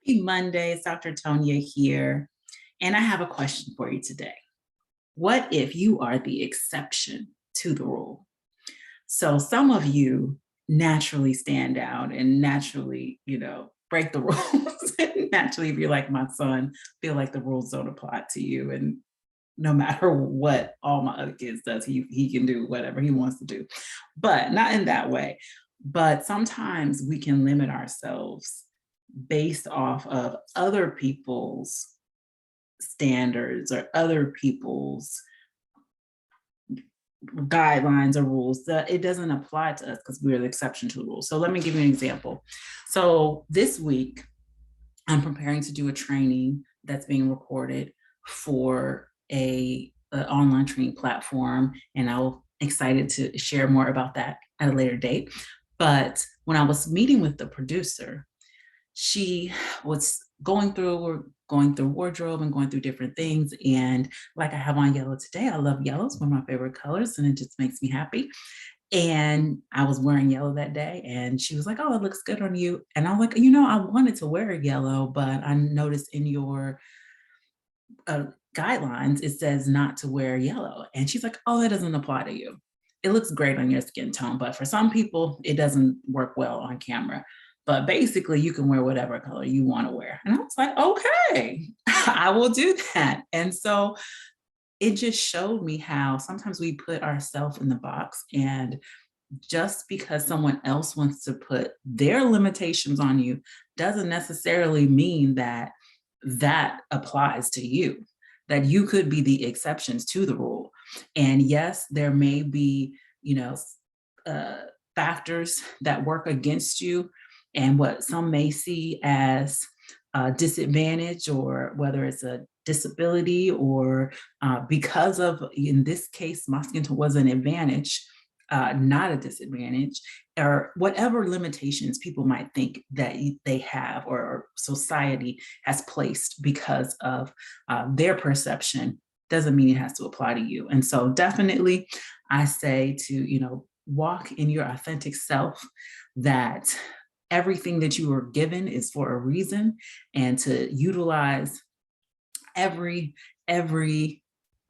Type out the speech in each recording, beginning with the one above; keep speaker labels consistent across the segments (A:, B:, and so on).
A: Happy Monday, it's Dr. Tonya here, and I have a question for you today. What if you are the exception to the rule? So some of you naturally stand out and naturally, break the rules. Naturally, if you're like my son, feel like the rules don't apply to you. And no matter what all my other kids does, he can do whatever he wants to do. But not in that way. But sometimes we can limit ourselves based off of other people's standards or other people's guidelines or rules that it doesn't apply to us because we're the exception to the rule. So let me give you an example. So this week, I'm preparing to do a training that's being recorded for a online training platform, and I'm excited to share more about that at a later date. But when I was meeting with the producer, she was going through wardrobe and going through different things. And like I have on yellow today, I love yellow. It's one of my favorite colors and it just makes me happy. And I was wearing yellow that day and she was like, "Oh, it looks good on you." And I was like, I wanted to wear yellow, but I noticed in your uh, guidelines, it says not to wear yellow. And she's like, "Oh, that doesn't apply to you. It looks great on your skin tone, but for some people, it doesn't work well on camera. But basically, you can wear whatever color you want to wear." And I was like, "Okay, I will do that." And so it just showed me how sometimes we put ourselves in the box, and just because someone else wants to put their limitations on you doesn't necessarily mean that that applies to you, that you could be the exceptions to the rule. And yes, there may be, uh, factors that work against you and what some may see as a disadvantage, or whether it's a disability or because of, in this case, my skin tone was an advantage, not a disadvantage, or whatever limitations people might think that they have, or society has placed because of their perception, doesn't mean it has to apply to you. And so definitely I say to, walk in your authentic self, that everything that you were given is for a reason, and to utilize every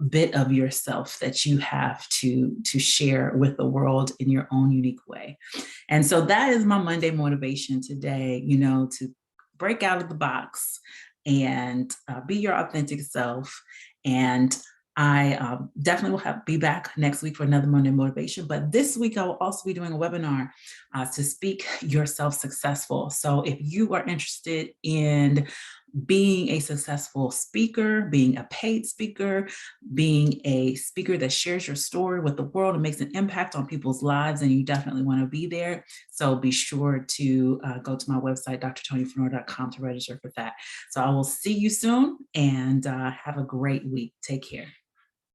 A: bit of yourself that you have to share with the world in your own unique way. And so that is my Monday motivation today, to break out of the box and be your authentic self. And I definitely will be back next week for another Monday motivation. But this week, I will also be doing a webinar to speak yourself successful. So if you are interested in being a successful speaker, being a paid speaker, being a speaker that shares your story with the world and makes an impact on people's lives, and you definitely want to be there. So be sure to go to my website, drtonyfenor.com, to register for that. So I will see you soon, and have a great week. Take care.